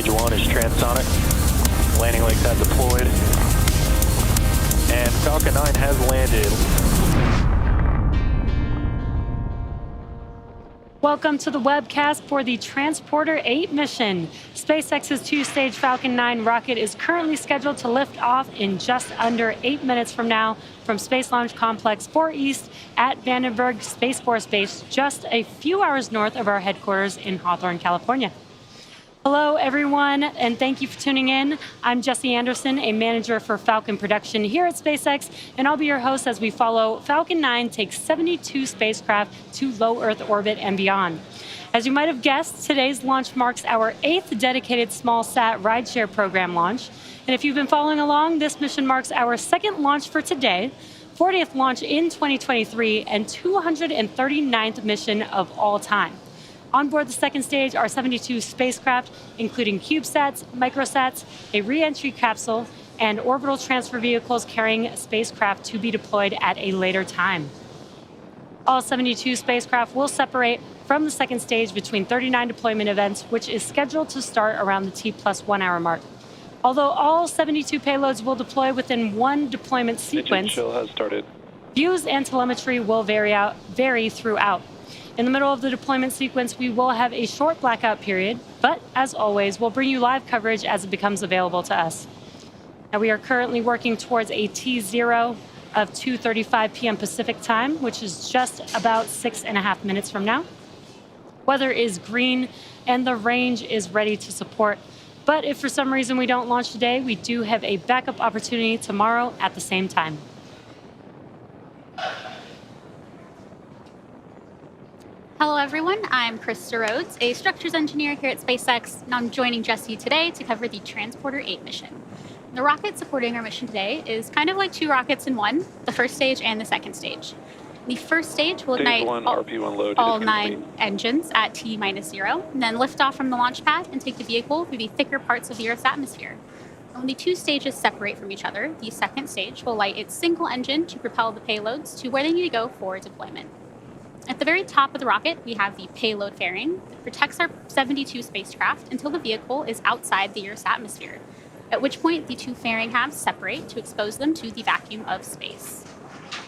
Stage 1 is transonic. Landing legs have deployed. And Falcon 9 has landed. Welcome to the webcast for the Transporter-8 mission. SpaceX's two-stage Falcon 9 rocket is currently scheduled to lift off in just under 8 minutes from now from Space Launch Complex 4 East at Vandenberg Space Force Base, just a few hours north of our headquarters in Hawthorne, California. Hello, everyone, and thank you for tuning in. I'm Jessie Anderson, a manager for Falcon production here at SpaceX, and I'll be your host as we follow Falcon 9 takes 72 spacecraft to low Earth orbit and beyond. As you might have guessed, today's launch marks our 8th dedicated small-sat rideshare program launch. And if you've been following along, this mission marks our 2nd launch for today, 40th launch in 2023, and 239th mission of all time. On board the 2nd stage are 72 spacecraft, including CubeSats, microsats, a re-entry capsule, and orbital transfer vehicles carrying spacecraft to be deployed at a later time. All 72 spacecraft will separate from the 2nd stage between 39 deployment events, which is scheduled to start around the T+1 hour mark. Although all 72 payloads will deploy within one deployment sequence, Engine chill has started. Views and telemetry will vary throughout. In the middle of the deployment sequence, we will have a short blackout period, but as always, we'll bring you live coverage as it becomes available to us. Now, we are currently working towards a T0 of 2:35 p.m. Pacific time, which is just about 6.5 minutes from now. Weather is green, and the range is ready to support. But if for some reason we don't launch today, we do have a backup opportunity tomorrow at the same time. Hello, everyone. I'm Krista Rhodes, a structures engineer here at SpaceX, and I'm joining Jessie today to cover the Transporter-8 mission. The rocket supporting our mission today is kind of like 2 rockets in one, the 1st stage and the 2nd stage. The 1st stage will ignite all 9 engines at T-0, and then lift off from the launch pad and take the vehicle through the thicker parts of the Earth's atmosphere. When the 2 stages separate from each other, the 2nd stage will light its single engine to propel the payloads to where they need to go for deployment. At the very top of the rocket, we have the payload fairing that protects our 72 spacecraft until the vehicle is outside the Earth's atmosphere, at which point the 2 fairing halves separate to expose them to the vacuum of space.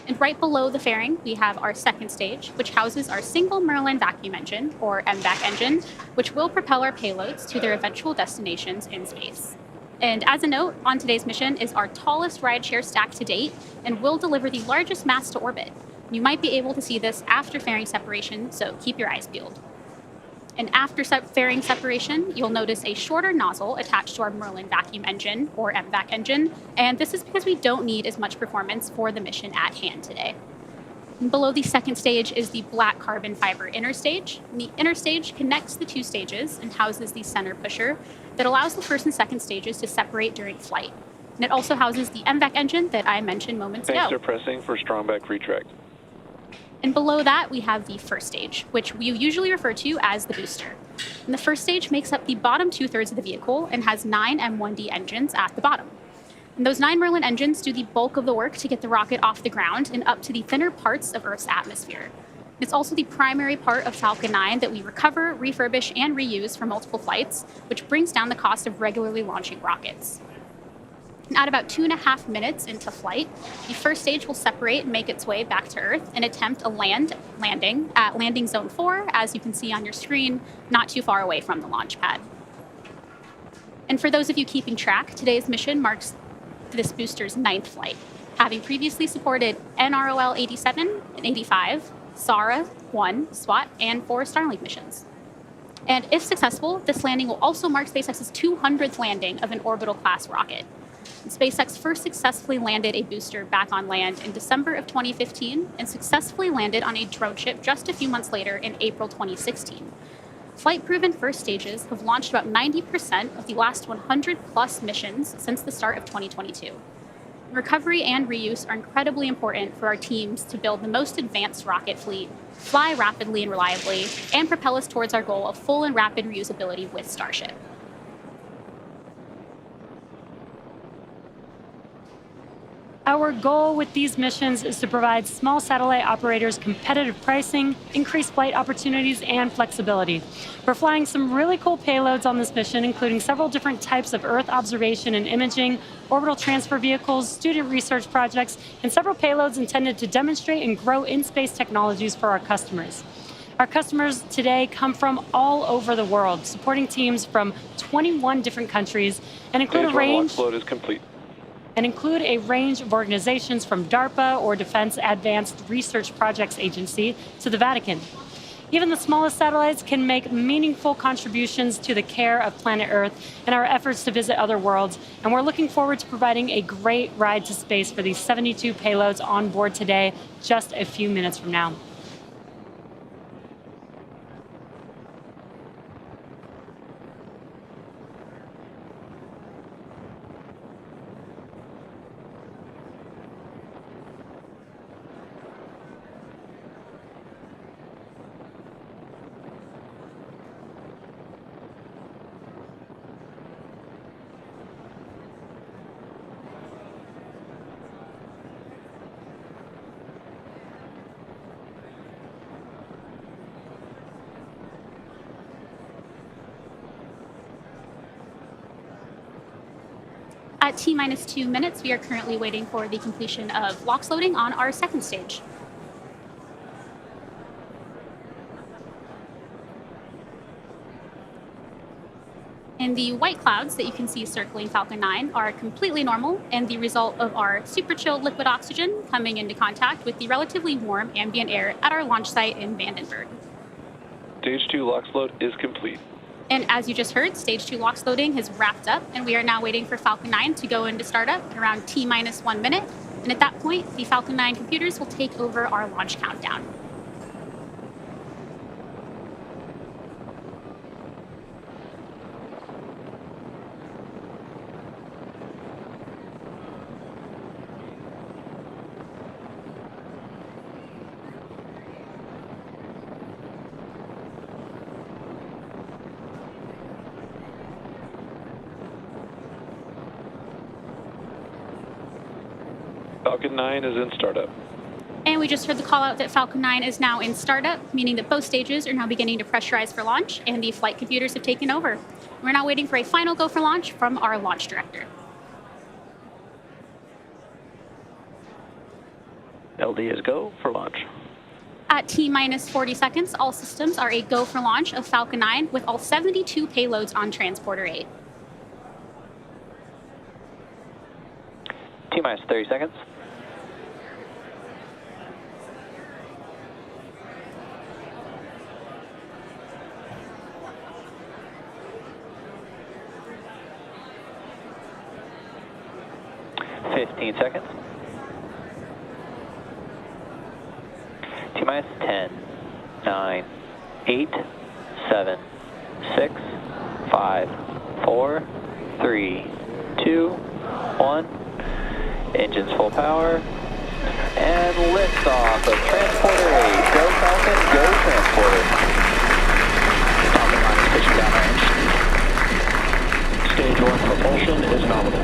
And right below the fairing, we have our 2nd stage, which houses our single Merlin vacuum engine, or MVAC engine, which will propel our payloads to their eventual destinations in space. And as a note, on today's mission is our tallest rideshare stack to date and will deliver the largest mass to orbit. You might be able to see this after fairing separation, so keep your eyes peeled. And after fairing separation, you'll notice a shorter nozzle attached to our Merlin vacuum engine, or MVAC engine, and this is because we don't need as much performance for the mission at hand today. And below the 2nd stage is the black carbon fiber inner stage. And the inner stage connects the 2 stages and houses the center pusher that allows the 1st and 2nd stages to separate during flight. And it also houses the MVAC engine that I mentioned moments ago. Thanks for pressing for strong back retract. And below that, we have the 1st stage, which we usually refer to as the booster. And the 1st stage makes up the bottom 2/3 of the vehicle and has 9 M1D engines at the bottom. And those 9 Merlin engines do the bulk of the work to get the rocket off the ground and up to the thinner parts of Earth's atmosphere. It's also the primary part of Falcon 9 that we recover, refurbish, and reuse for multiple flights, which brings down the cost of regularly launching rockets. And at about 2.5 minutes into flight, the 1st stage will separate and make its way back to Earth and attempt a landing at landing zone 4, as you can see on your screen, not too far away from the launch pad. And for those of you keeping track, today's mission marks this booster's 9th flight, having previously supported NROL 87 and 85, SARA 1, SWAT, and 4 Starlink missions. And if successful, this landing will also mark SpaceX's 200th landing of an orbital-class rocket. SpaceX first successfully landed a booster back on land in December of 2015 and successfully landed on a drone ship just a few months later in April 2016. Flight-proven 1st stages have launched about 90% of the last 100-plus missions since the start of 2022. Recovery and reuse are incredibly important for our teams to build the most advanced rocket fleet, fly rapidly and reliably, and propel us towards our goal of full and rapid reusability with Starship. Our goal with these missions is to provide small satellite operators competitive pricing, increased flight opportunities, and flexibility. We're flying some really cool payloads on this mission, including several different types of Earth observation and imaging, orbital transfer vehicles, student research projects, and several payloads intended to demonstrate and grow in-space technologies for our customers. Our customers today come from all over the world, supporting teams from 21 different countries and include Stage 1 launch load is complete. And include a range of organizations from DARPA or Defense Advanced Research Projects Agency to the Vatican. Even the smallest satellites can make meaningful contributions to the care of planet Earth and our efforts to visit other worlds, and we're looking forward to providing a great ride to space for these 72 payloads on board today, just a few minutes from now. At T-minus 2 minutes, we are currently waiting for the completion of LOX loading on our second stage. And the white clouds that you can see circling Falcon 9 are completely normal and the result of our super chilled liquid oxygen coming into contact with the relatively warm ambient air at our launch site in Vandenberg. Stage 2 LOX load is complete. And as you just heard, Stage 2 LOX loading has wrapped up, and we are now waiting for Falcon 9 to go into startup at around T-minus 1 minute. And at that point, the Falcon 9 computers will take over our launch countdown. Falcon 9 is in startup. And we just heard the call out that Falcon 9 is now in startup, meaning that both stages are now beginning to pressurize for launch, and the flight computers have taken over. We're now waiting for a final go for launch from our launch director. LD is go for launch. At T-minus 40 seconds, all systems are a go for launch of Falcon 9 with all 72 payloads on Transporter-8. T-minus 30 seconds. Seconds. T-minus 10, 9, 8, 7, 6, 5, 4, 3, 2, 1. Engines full power. And liftoff of Transporter-8. Go Falcon, go Transporter. Falcon 9 is pushing downrange. Stage 1 propulsion is nominal.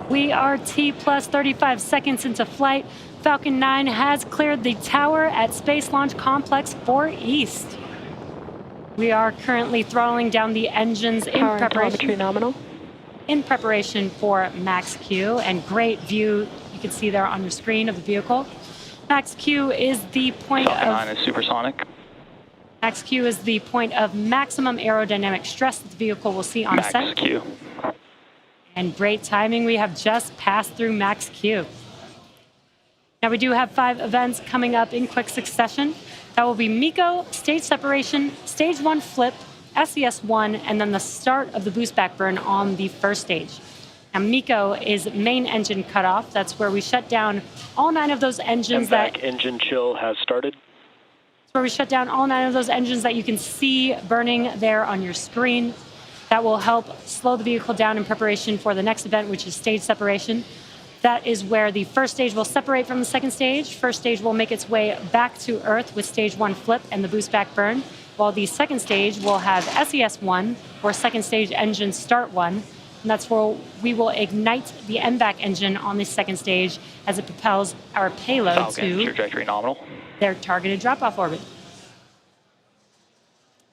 We are T plus 35 seconds into flight. Falcon 9 has cleared the tower at Space Launch Complex 4 East. We are currently throttling down the engines Power and telemetry nominal. In preparation for Max Q, and great view you can see there on your screen of the vehicle. Max Q is the point Falcon 9 is supersonic. Max Q is the point of maximum aerodynamic stress that the vehicle will see on ascent. Max Q. And great timing, we have just passed through Max Q. Now we do have 5 events coming up in quick succession. That will be MECO, stage separation, stage 1 flip, SES-1, and then the start of the boost back burn on the first stage. Now MECO is main engine cutoff. That's where we shut down all 9 of those engines. Back engine chill has started. That's where we shut down all 9 of those engines that you can see burning there on your screen. That will help slow the vehicle down in preparation for the next event, which is stage separation. That is where the first stage will separate from the second stage. First stage will make its way back to Earth with stage 1 flip and the boost back burn, while the second stage will have SES1, or second stage engine start 1. And that's where we will ignite the MVAC engine on the second stage as it propels our payload Falcon, to trajectory nominal. their targeted drop-off orbit.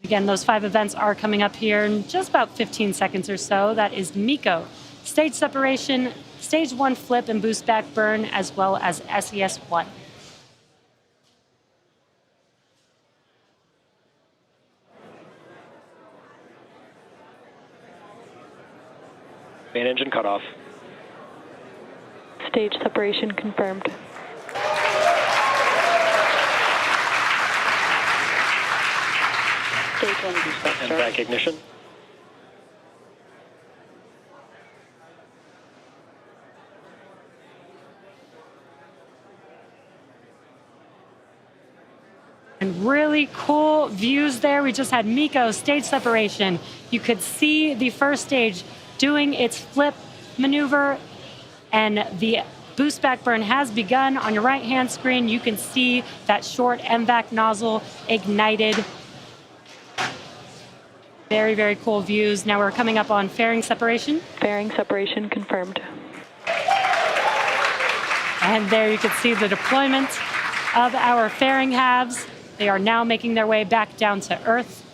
Again, those 5 events are coming up here in just about 15 seconds or so. That is MECO, stage separation, stage 1 flip and boost back burn, as well as SES1. Main engine cutoff. Stage separation confirmed. Stage 1 boost back And start. back ignition. And really cool views there. We just had MECO stage separation. You could see the first stage doing its flip maneuver, and the boost back burn has begun. On your right-hand screen, you can see that short MVAC nozzle ignited. Very, very cool views. Now we're coming up on fairing separation. Fairing separation confirmed. And there you can see the deployment of our fairing halves. They are now making their way back down to Earth.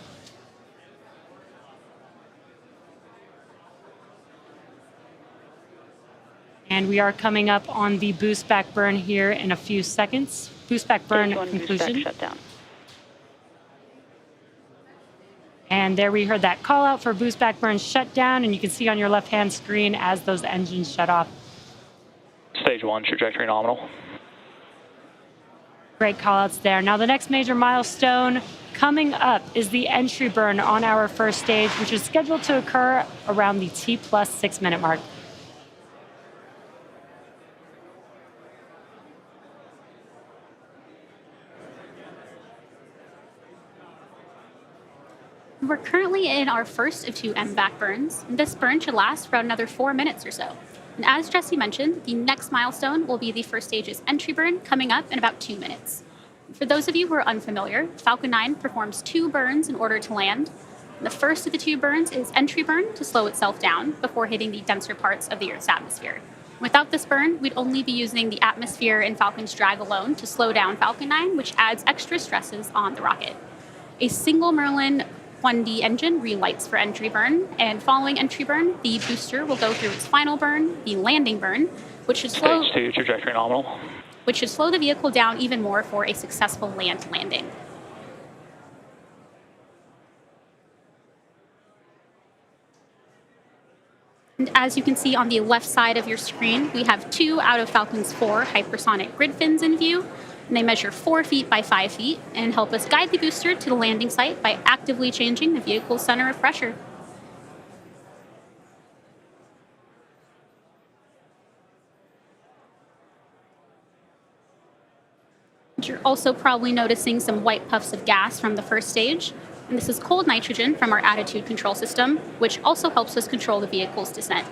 And we are coming up on the boost back burn here in a few seconds. Boost back burn Stage 1 boost conclusion. back shutdown. And there we heard that call out for boost back burn shutdown, and you can see on your left-hand screen as those engines shut off. Stage 1, trajectory nominal. Great call outs there. Now the next major milestone coming up is the entry burn on our first stage, which is scheduled to occur around the T+6 minute mark. We're currently in our first of 2 MVAC burns, and this burn should last for another 4 minutes or so. And as Jesse mentioned, the next milestone will be the first stage's entry burn coming up in about 2 minutes. For those of you who are unfamiliar, Falcon 9 performs 2 burns in order to land. The first of the 2 burns is entry burn to slow itself down before hitting the denser parts of the Earth's atmosphere. Without this burn, we'd only be using the atmosphere and Falcon's drag alone to slow down Falcon 9, which adds extra stresses on the rocket. A single Merlin 1D engine relights for entry burn, and following entry burn, the booster will go through its final burn, the landing burn, which should slow Stage 2, trajectory nominal. the vehicle down even more for a successful landing. And as you can see on the left side of your screen, we have 2 out of Falcon's 4 hypersonic grid fins in view. And they measure 4 feet by 5 feet and help us guide the booster to the landing site by actively changing the vehicle's center of pressure. You're also probably noticing some white puffs of gas from the first stage. And this is cold nitrogen from our attitude control system, which also helps us control the vehicle's descent.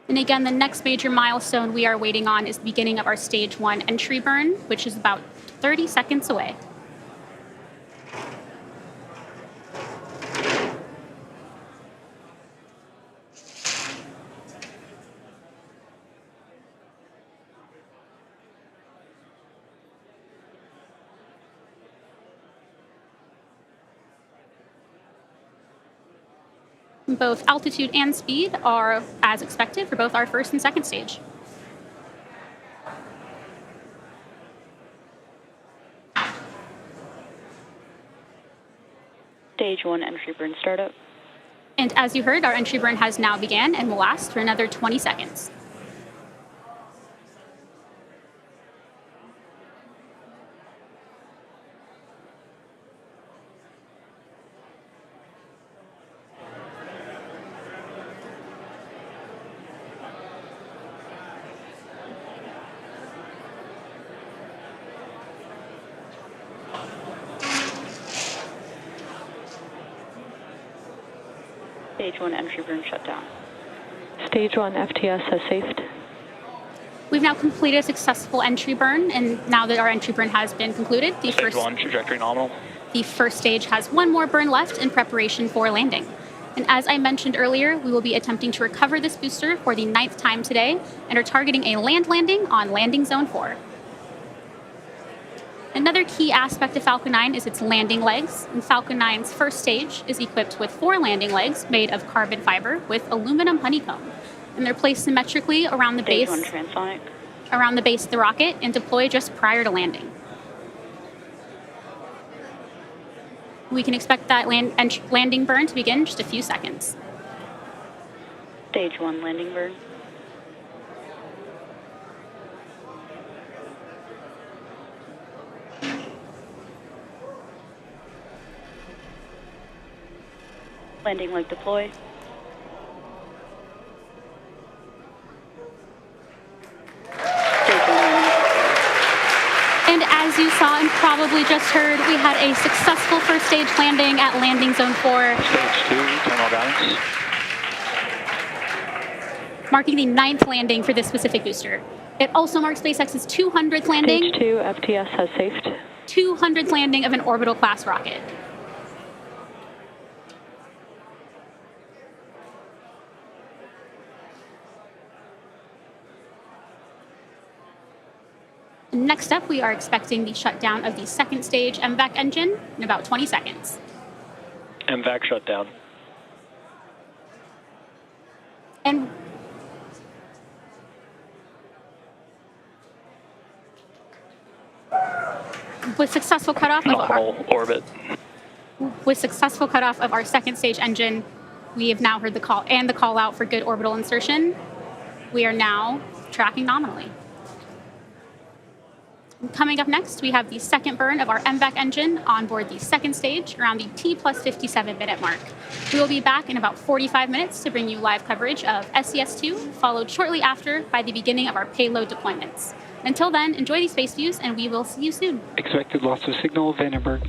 And again, the next major milestone we are waiting on is the beginning of our stage 1 entry burn, which is about 30 seconds away. Both altitude and speed are as expected for both our first and second stage. Stage 1 entry burn startup. And as you heard, our entry burn has now began and will last for another 20 seconds. Stage 1 entry burn shut down. Stage 1 FTS has safed. We've now completed a successful entry burn, and now that our entry burn has been concluded, Stage 1 trajectory nominal. the first stage has one more burn left in preparation for landing. And as I mentioned earlier, we will be attempting to recover this booster for the 9th time today and are targeting a land landing on landing zone 4. Another key aspect of Falcon 9 is its landing legs, and Falcon 9's first stage is equipped with 4 landing legs made of carbon fiber with aluminum honeycomb, and they're placed symmetrically around the Stage base 1 transonic. around the base of the rocket and deploy just prior to landing. We can expect that landing burn to begin in just a few seconds. Stage 1 landing burn. Landing leg deploy. And as you saw and probably just heard, we had a successful first stage landing at landing zone 4, Stage 2 terminal guidance. marking the 9th landing for this specific booster. It also marks SpaceX's 200th landing, Stage 2 FTS has safed. 200th landing of an orbital class rocket. Next up, we are expecting the shutdown of the second stage MVAC engine in about 20 seconds. MVAC shutdown. And with successful cutoff of Nominal orbit. our second stage engine, we have now heard the call and the call out for good orbital insertion. We are now tracking nominally. Coming up next, we have the second burn of our MVAC engine on board the second stage around the T+57 minute mark. We will be back in about 45 minutes to bring you live coverage of SES-2, followed shortly after by the beginning of our payload deployments. Until then, enjoy these space views, and we will see you soon. Expected loss of signal, Vandenberg.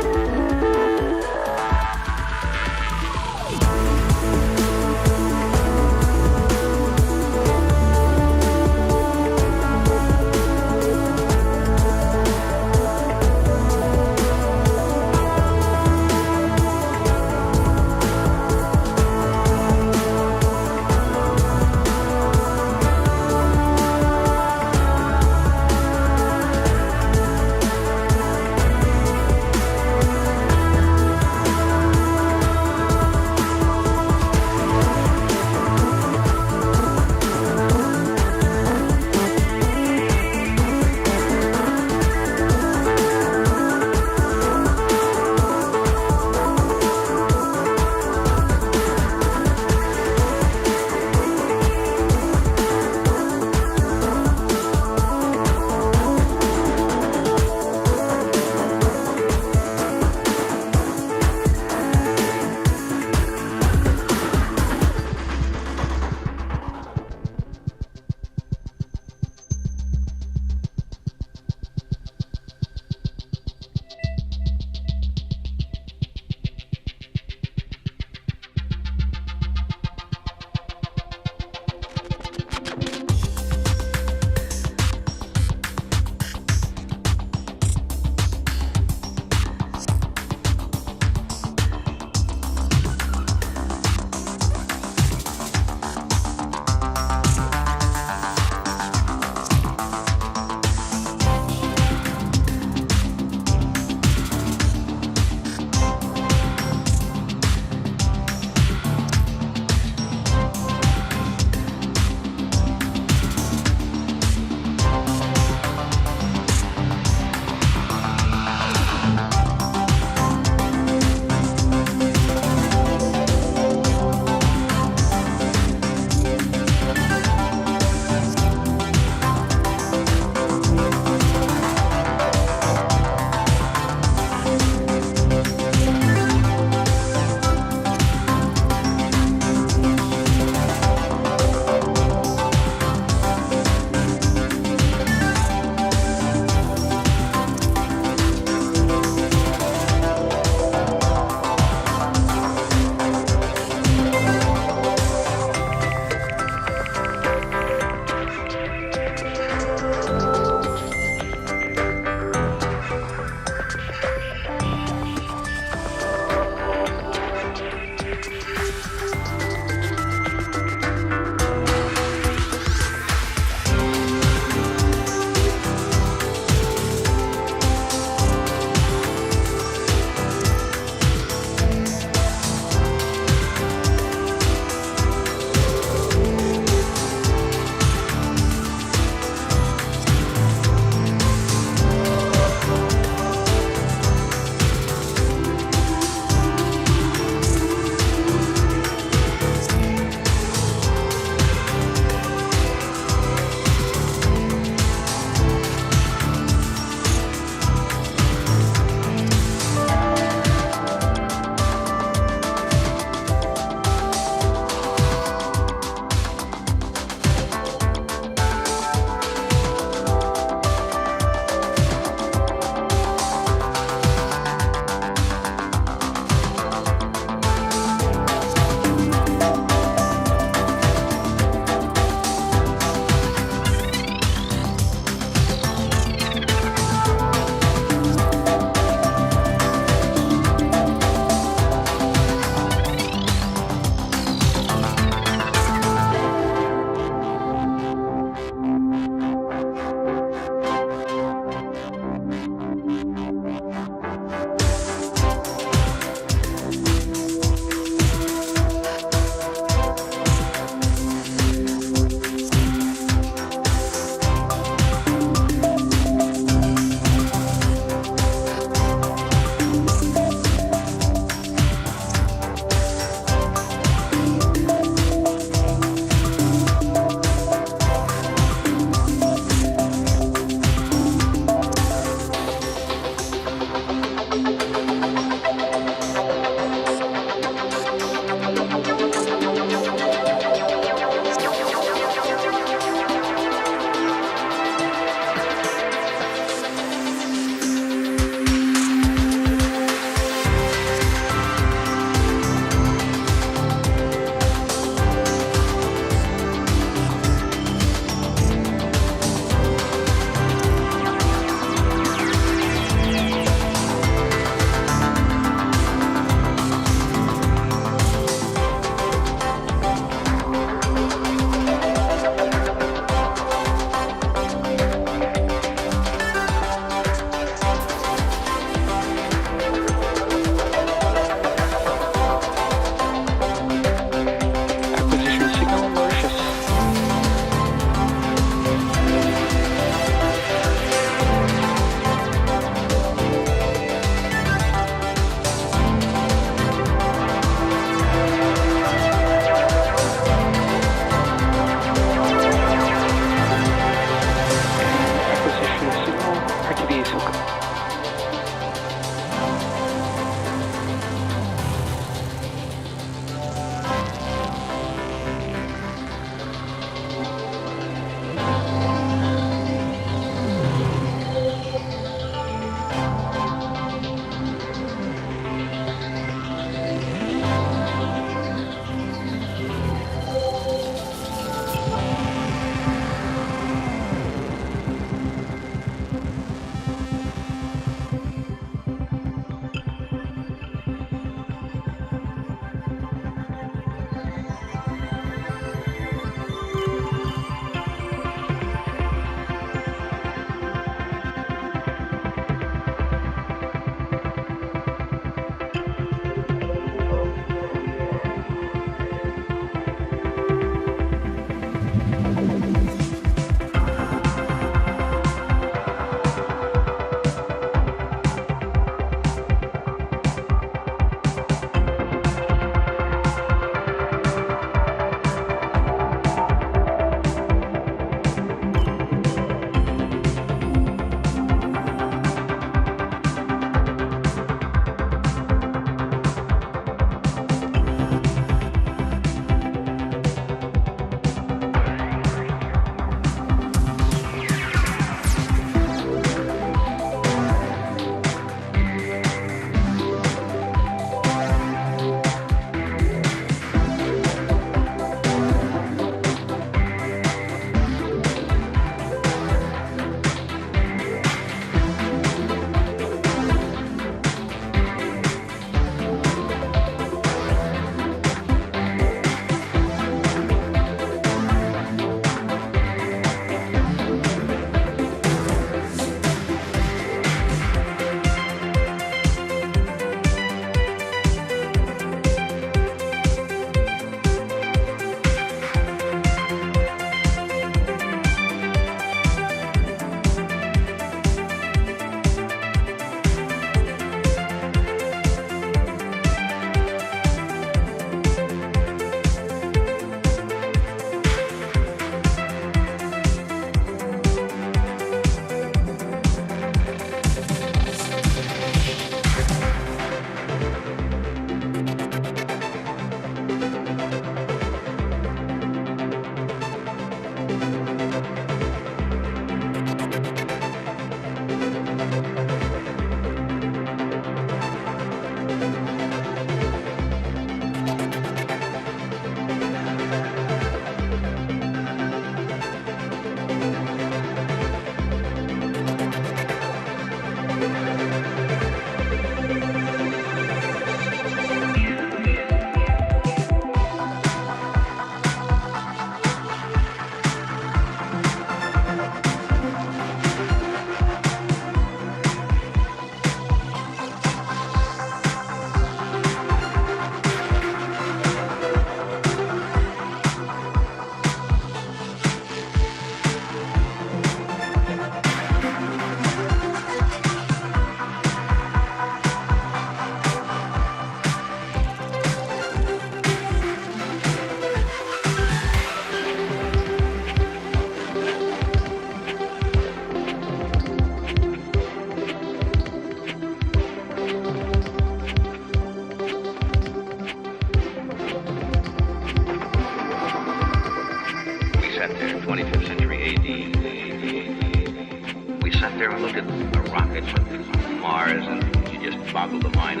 boggle the mind.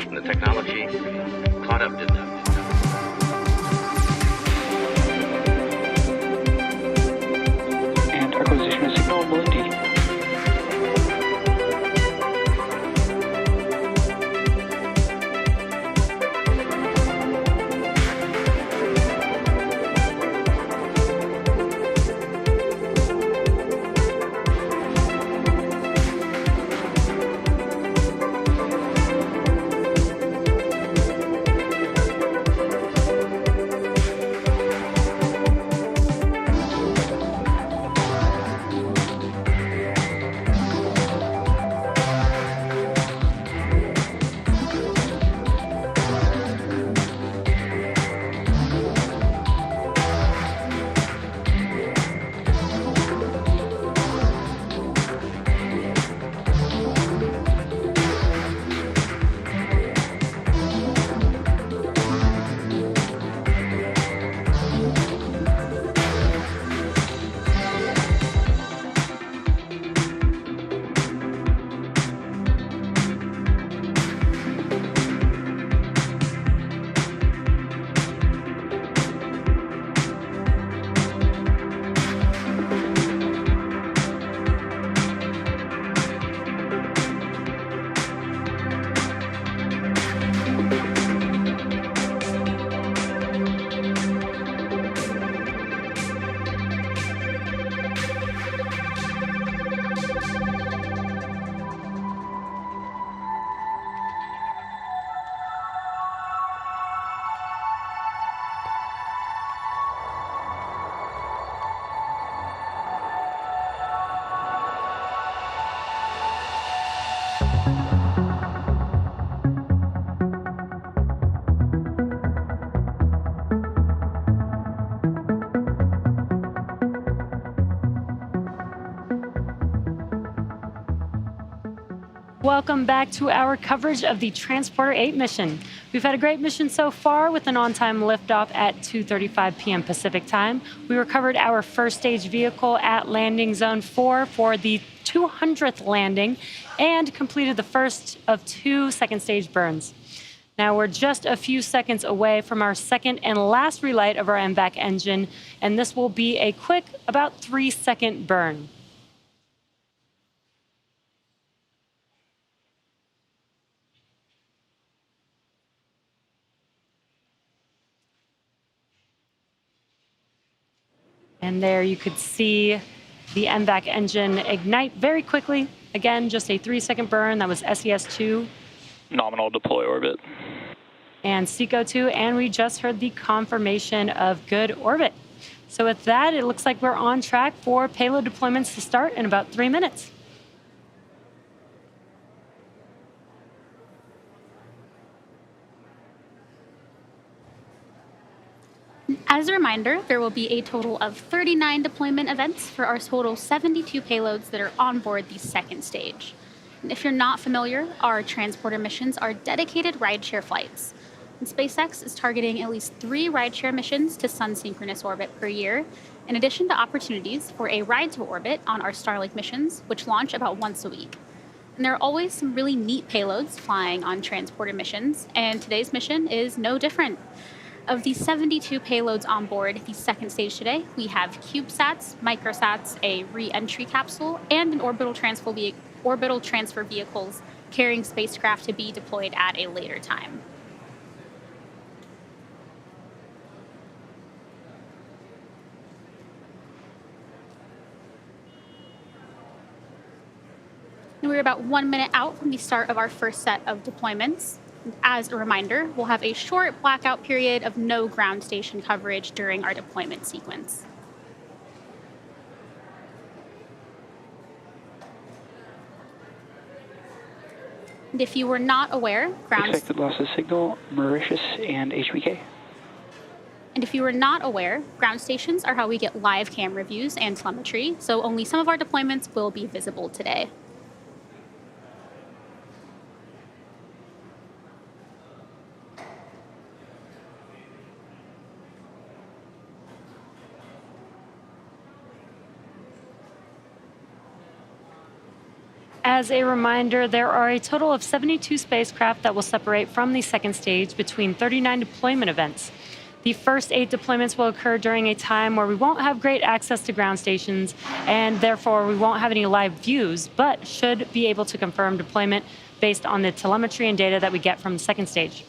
And the technology caught up to them. And acquisition of signal Melindy. Welcome back to our coverage of the Transporter-8 mission. We've had a great mission so far with an on-time liftoff at 2:35 p.m. Pacific time. We recovered our first stage vehicle at landing zone 4 for the 200th landing and completed the first of 2 second stage burns. Now we're just a few seconds away from our second and last relight of our MVAC engine, and this will be a quick, about 3-second burn. And there you could see the MVAC engine ignite very quickly. Again, just a 3-second burn. That was SES-2. Nominal deploy orbit. And SECO-2, and we just heard the confirmation of good orbit. So with that, it looks like we're on track for payload deployments to start in about 3 minutes. As a reminder, there will be a total of 39 deployment events for our total 72 payloads that are on board the second stage. And if you're not familiar, our transporter missions are dedicated rideshare flights. And SpaceX is targeting at least 3 rideshare missions to sun-synchronous orbit per year, in addition to opportunities for a ride to orbit on our Starlink missions, which launch about once a week. And there are always some really neat payloads flying on transporter missions, and today's mission is no different. Of the 72 payloads on board the second stage today, we have CubeSats, microsats, a re-entry capsule, and an orbital transfer vehicles carrying spacecraft to be deployed at a later time. We're about 1 minute out from the start of our first set of deployments. As a reminder, we'll have a short blackout period of no ground station coverage during our deployment sequence. And if you were not aware, Expected loss of signal, Mauritius and HBK. And if you were not aware, ground stations are how we get live camera views and telemetry, so only some of our deployments will be visible today. As a reminder, there are a total of 72 spacecraft that will separate from the second stage between 39 deployment events. The first 8 deployments will occur during a time where we won't have great access to ground stations, and therefore we won't have any live views, but should be able to confirm deployment based on the telemetry and data that we get from the second stage.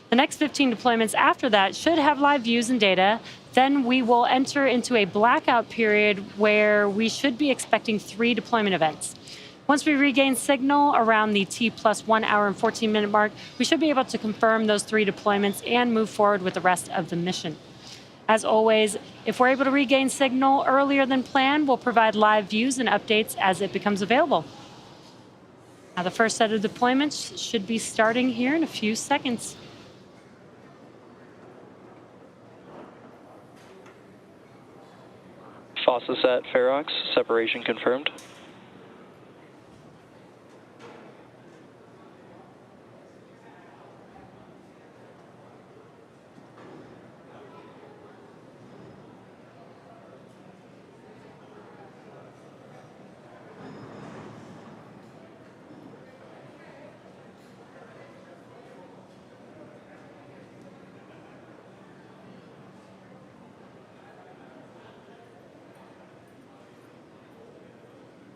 The next 15 deployments after that should have live views and data. Then we will enter into a blackout period where we should be expecting 3 deployment events. Once we regain signal around the T+1 hour and 14-minute mark, we should be able to confirm those 3 deployments and move forward with the rest of the mission. As always, if we're able to regain signal earlier than planned, we'll provide live views and updates as it becomes available. Now, the first set of deployments should be starting here in a few seconds. Phosphosat Ferox, separation confirmed.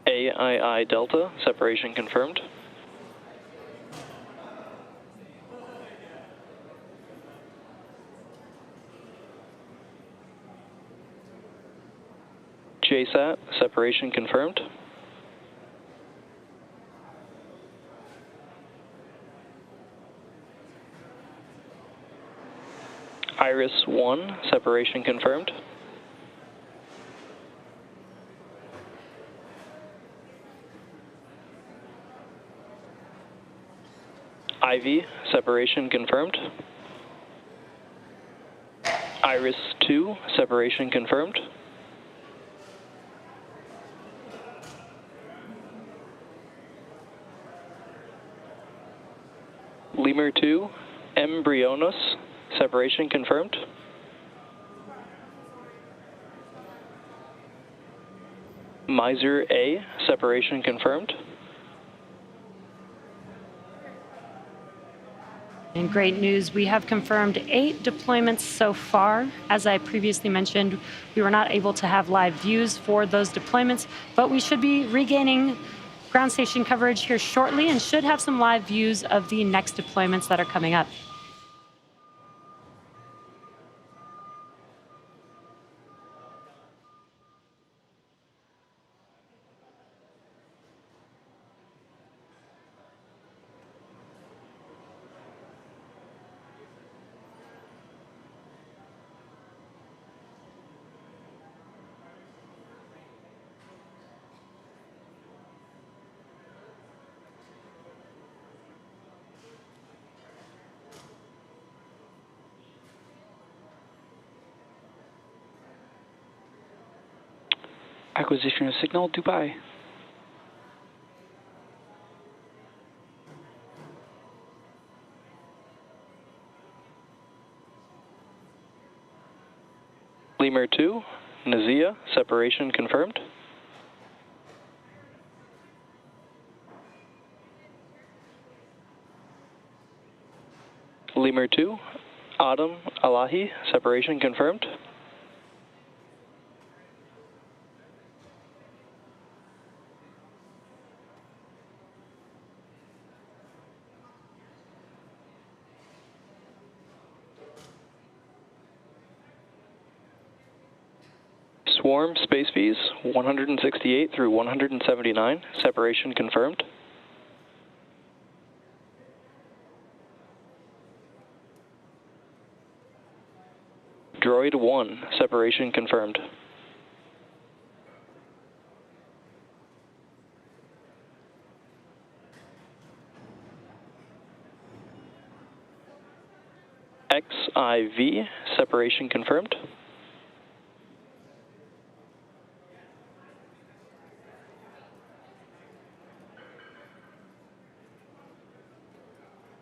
AII Delta, separation confirmed. JSAT, separation confirmed. Iris 1, separation confirmed. Ivy, separation confirmed. Iris 2, separation confirmed. Lemur 2, Embryonos, separation confirmed. Miser A, separation confirmed. And great news, we have confirmed 8 deployments so far. As I previously mentioned, we were not able to have live views for those deployments, but we should be regaining ground station coverage here shortly and should have some live views of the next deployments that are coming up. Acquisition of signal, Dubai. Lemur 2, Nazia, separation confirmed. Lemur 2, Adam Alahi, separation confirmed. Swarm space fees 168 through 179, separation confirmed. Droid 1, separation confirmed. XIV, separation confirmed.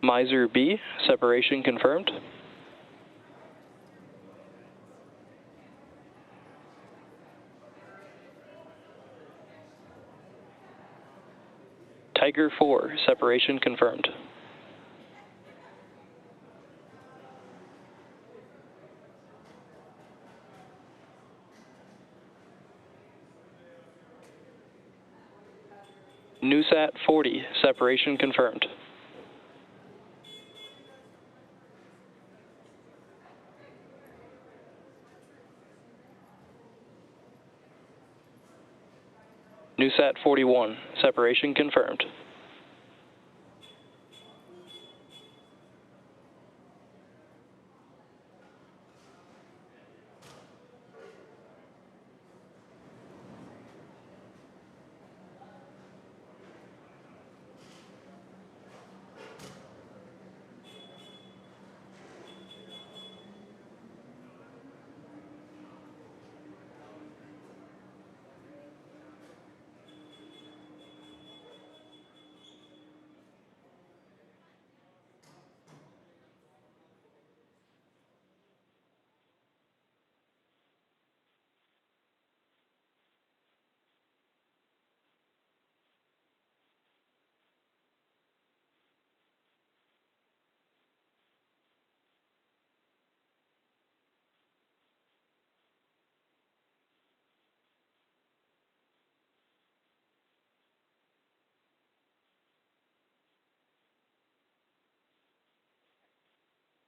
Miser B, separation confirmed. Tiger 4, separation confirmed. NewSat 40, separation confirmed. NewSat 41, separation confirmed.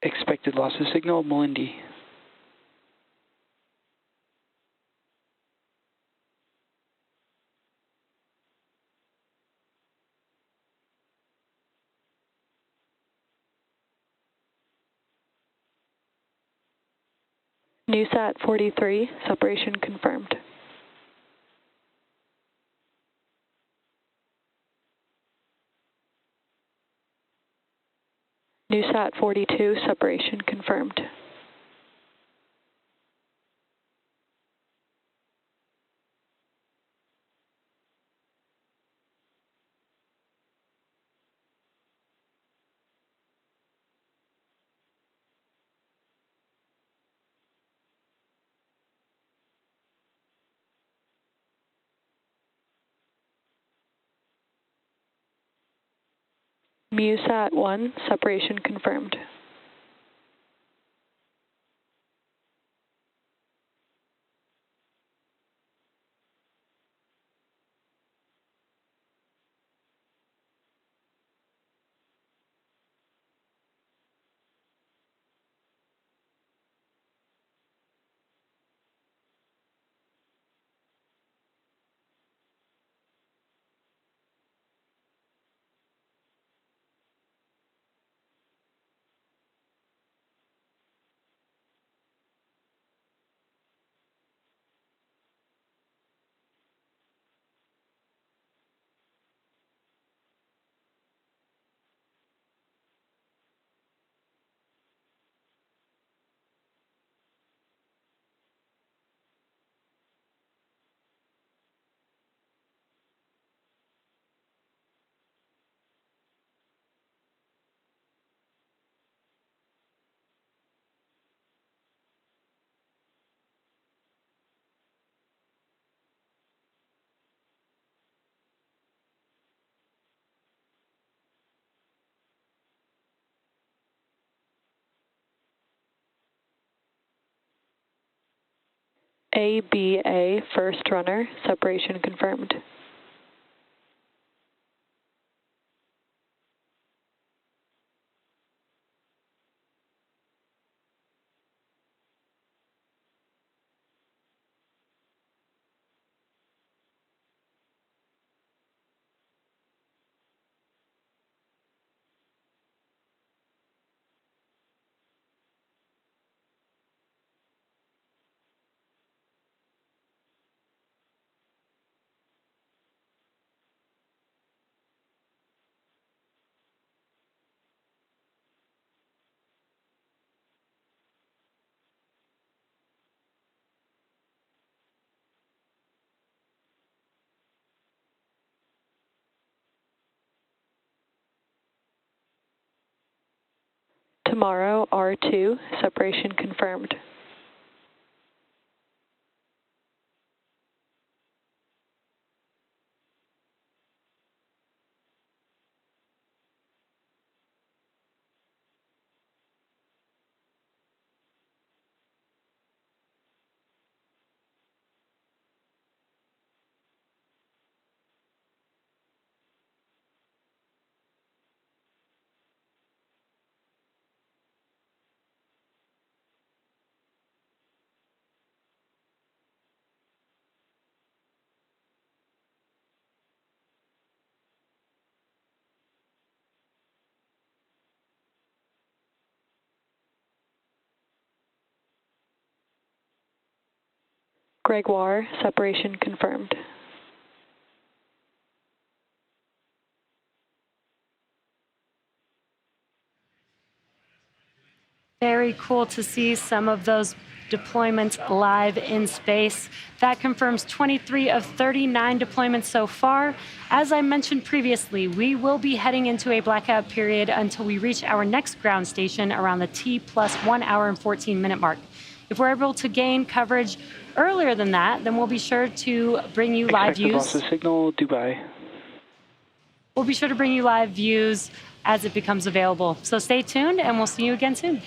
Expected loss of signal, Melindy. NewSat 43, separation confirmed. NewSat 42, separation confirmed. MuSat 1, separation confirmed. ABA, first runner, separation confirmed. Tomorrow, R2, separation confirmed. Gregoire, separation confirmed. Very cool to see some of those deployments live in space. That confirms 23 of 39 deployments so far. As I mentioned previously, we will be heading into a blackout period until we reach our next ground station around the T plus 1 hour and 14-minute mark. If we're able to gain coverage earlier than that, then we'll be sure to bring you live Expect the views. losses signal, Dubai. We'll be sure to bring you live views as it becomes available. So stay tuned, and we'll see you again soon.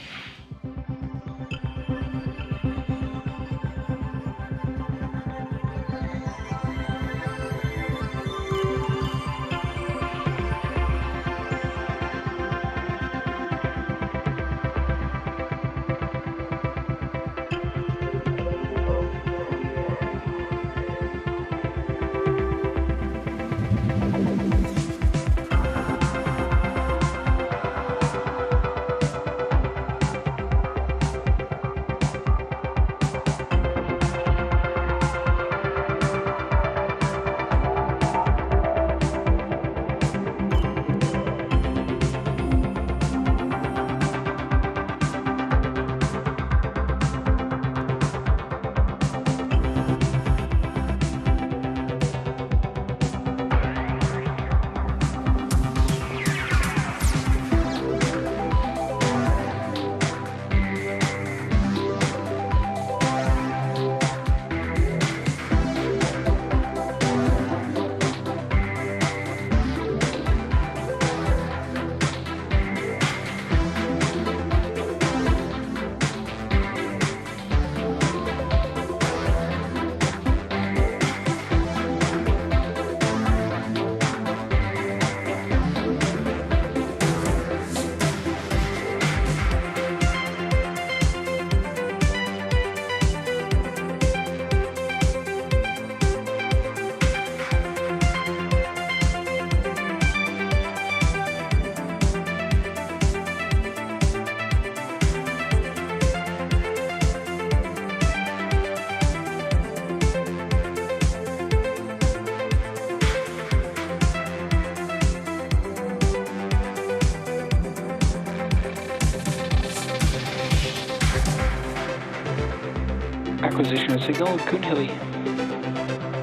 Acquisition of signal, Goonhilly.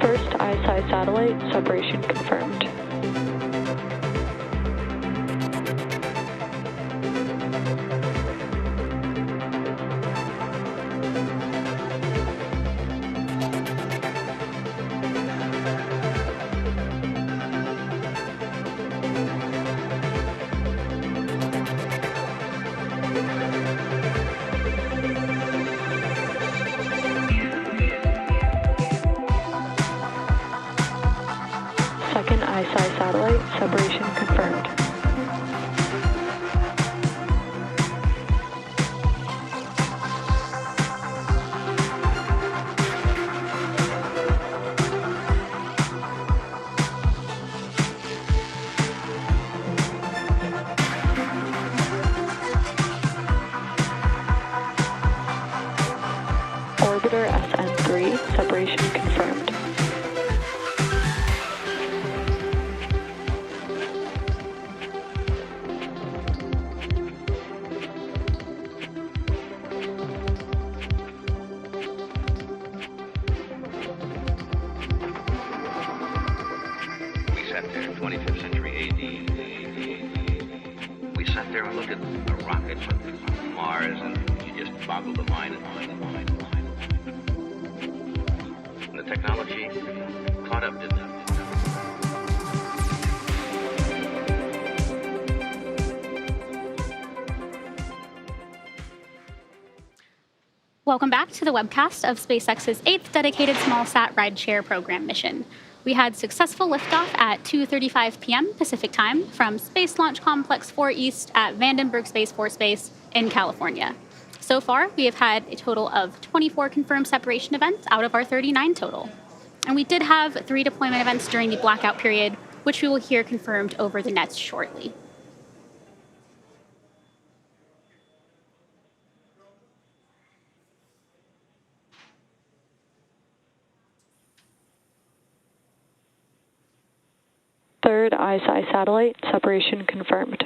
First ISI satellite, separation confirmed. Second ISI satellite, separation confirmed. Orbiter SN3, separation confirmed. We sat there in 25th century AD. We sat there and looked at a rocket from Mars, and you just boggled the mind and mind and mind and mind. And the technology caught up, didn't it? Welcome back to the webcast of SpaceX's 8th dedicated small-sat rideshare program mission. We had successful liftoff at 2:35 p.m. Pacific Time from Space Launch Complex 4 East at Vandenberg Space Force Base in California. So far, we have had a total of 24 confirmed separation events out of our 39 total. And we did have 3 deployment events during the blackout period, which we will hear confirmed over the nets shortly. Third ISI satellite, separation confirmed.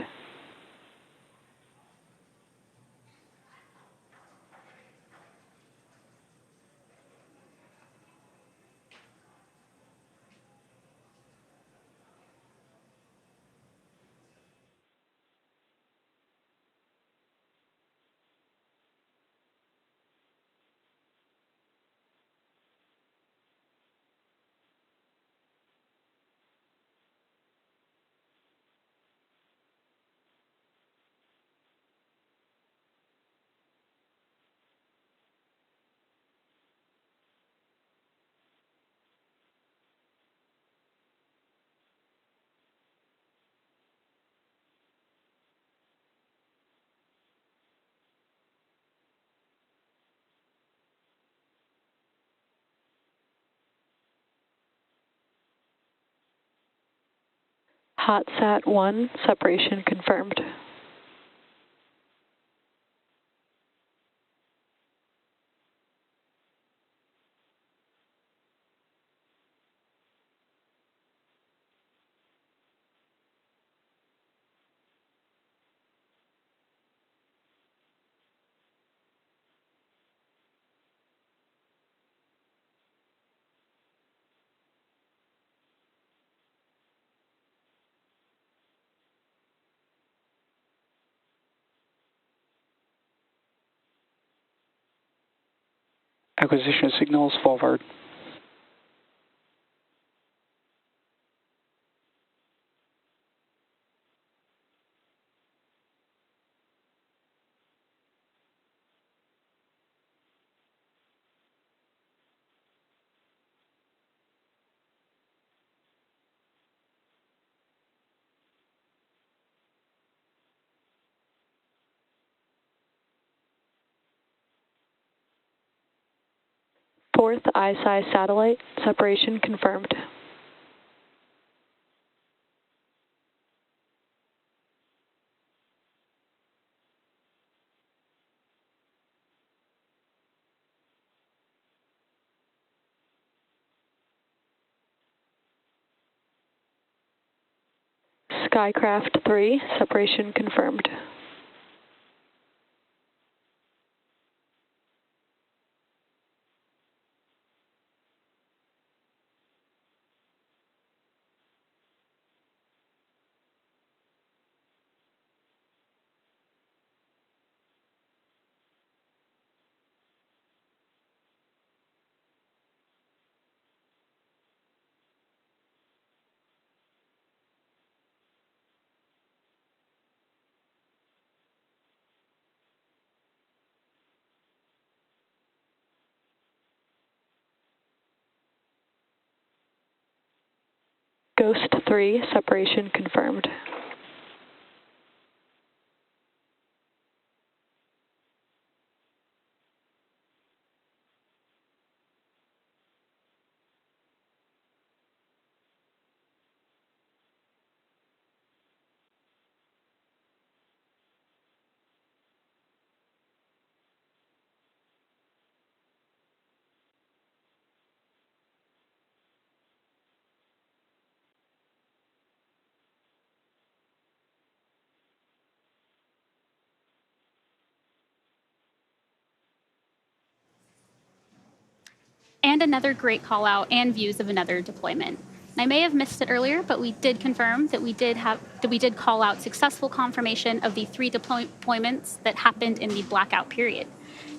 Hotsat 1, separation confirmed. Acquisition signals forward. Fourth ISI satellite, separation confirmed. Skycraft 3, separation confirmed. Ghost 3, separation confirmed. And another great call out and views of another deployment. I may have missed it earlier, but we did confirm that we did call out successful confirmation of the 3 deployments that happened in the blackout period.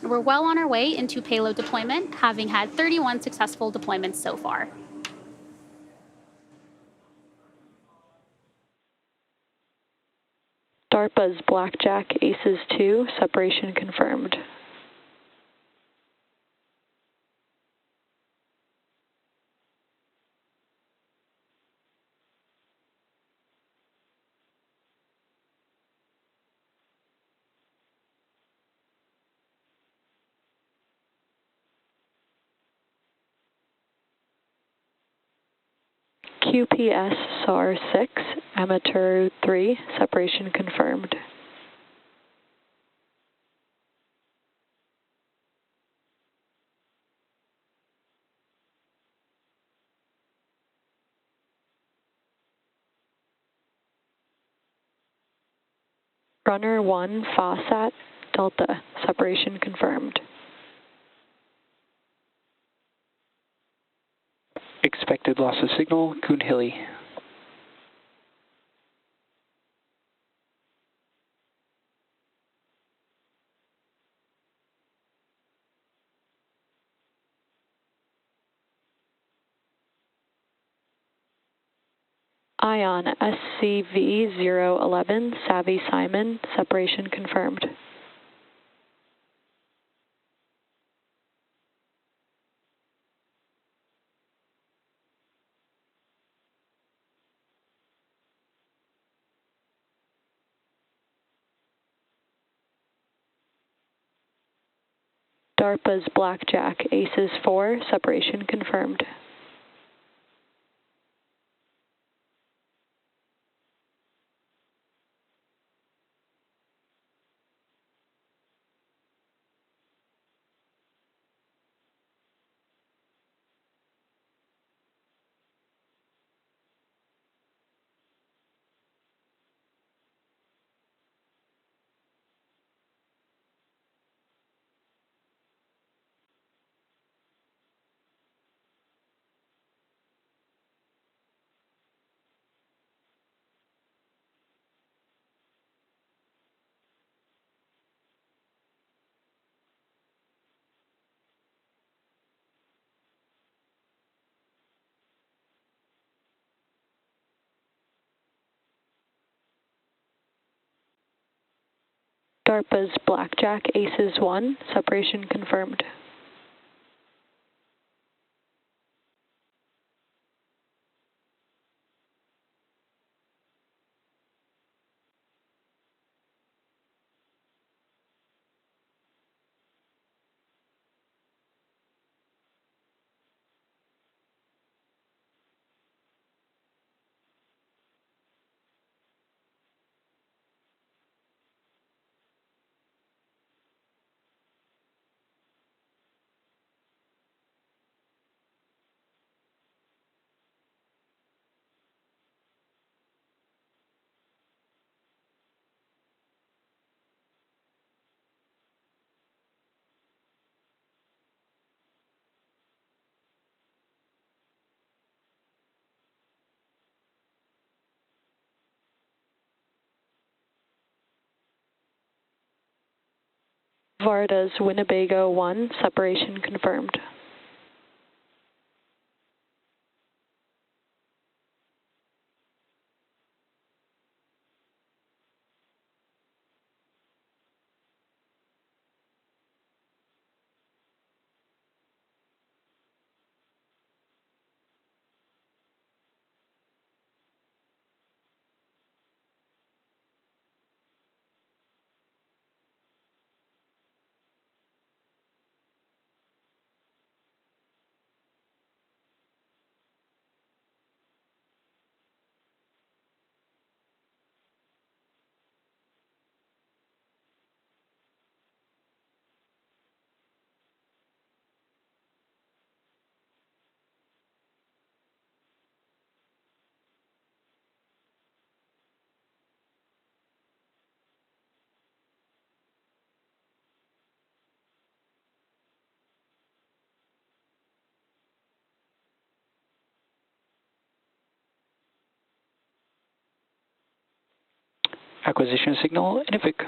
And we're well on our way into payload deployment, having had 31 successful deployments so far. DARPA's Blackjack Aces 2, separation confirmed. QPS SAR 6, Amateur 3, separation confirmed. Runner 1, FASAT, Delta, separation confirmed. Expected loss of signal, Coon Hilly. Ion SCV 011, Savvy Simon, separation confirmed. DARPA's Blackjack, Aces 4, separation confirmed. DARPA's Blackjack, Aces 1, separation confirmed. Varda's Winnebago 1, separation confirmed. Acquisition signal, Inuvik.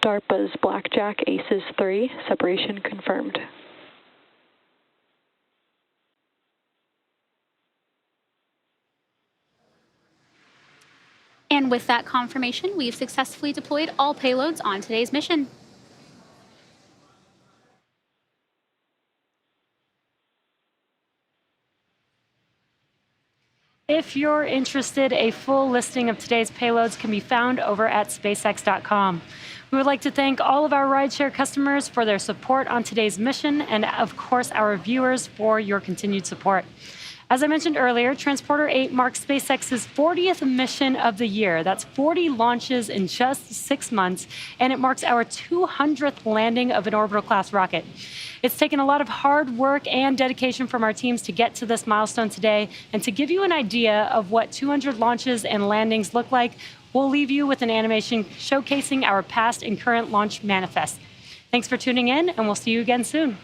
DARPA's Blackjack Aces 3, separation confirmed. And with that confirmation, we've successfully deployed all payloads on today's mission. If you're interested, a full listing of today's payloads can be found over at SpaceX.com. We would like to thank all of our rideshare customers for their support on today's mission, and of course, our viewers for your continued support. As I mentioned earlier, Transporter-8 marks SpaceX's 40th mission of the year. That's 40 launches in just 6 months, and it marks our 200th landing of an orbital-class rocket. It's taken a lot of hard work and dedication from our teams to get to this milestone today, and to give you an idea of what 200 launches and landings look like, we'll leave you with an animation showcasing our past and current launch manifest. Thanks for tuning in, and we'll see you again soon.